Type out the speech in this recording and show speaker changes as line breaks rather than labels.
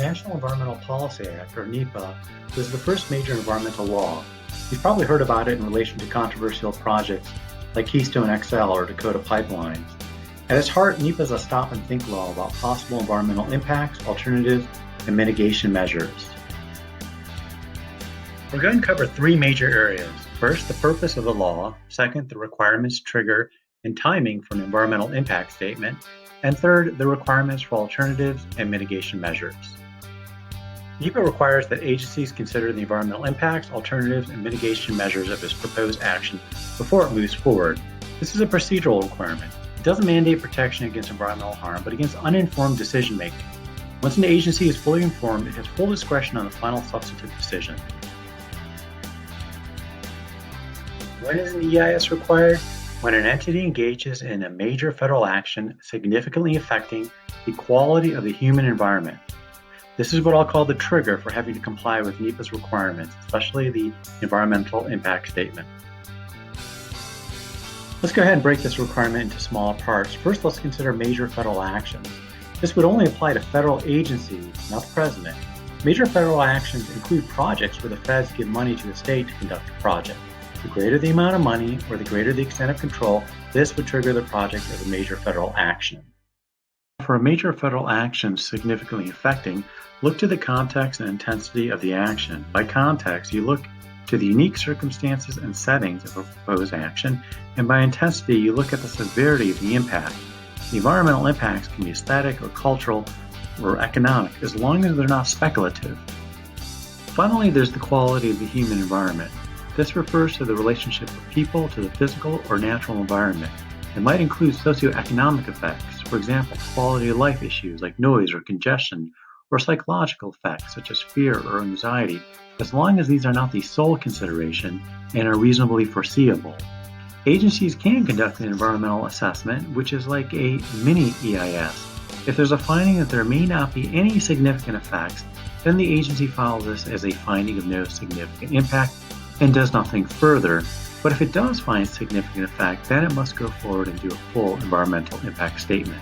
National Environmental Policy Act, or NEPA, was the first major environmental law. You've probably heard about it in relation to controversial projects like Keystone XL or Dakota pipelines. At its heart, NEPA is a stop-and-think law about possible environmental impacts, alternatives, and mitigation measures. We're going to cover three major areas. First, the purpose of the law. Second, the requirements, trigger, and timing for an environmental impact statement. And third, the requirements for alternatives and mitigation measures. NEPA requires that agencies consider the environmental impacts, alternatives, and mitigation measures of its proposed action before it moves forward. This is a procedural requirement. It doesn't mandate protection against environmental harm, but against uninformed decision-making. Once an agency is fully informed, it has full discretion on the final substantive decision. When is an EIS required? When an entity engages in a major federal action significantly affecting the quality of the human environment. This is what I'll call the trigger for having to comply with NEPA's requirements, especially the environmental impact statement. Let's go ahead and break this requirement into smaller parts. First, let's consider major federal actions. This would only apply to federal agencies, not the president. Major federal actions include projects where the feds give money to the state to conduct a project. The greater the amount of money or the greater the extent of control, this would trigger the project as a major federal action. For a major federal action significantly affecting, look to the context and intensity of the action. By context, you look to the unique circumstances and settings of a proposed action, and by intensity, you look at the severity of the impact. The environmental impacts can be aesthetic or cultural or economic, as long as they're not speculative. Finally, there's the quality of the human environment. This refers to the relationship of people to the physical or natural environment. It might include socioeconomic effects, for example, quality of life issues like noise or congestion, or psychological effects such as fear or anxiety, as long as these are not the sole consideration and are reasonably foreseeable. Agencies can conduct an environmental assessment, which is like a mini EIS. If there's a finding that there may not be any significant effects, then the agency files this as a finding of no significant impact and does nothing further. But if it does find significant effect, then it must go forward and do a full environmental impact statement.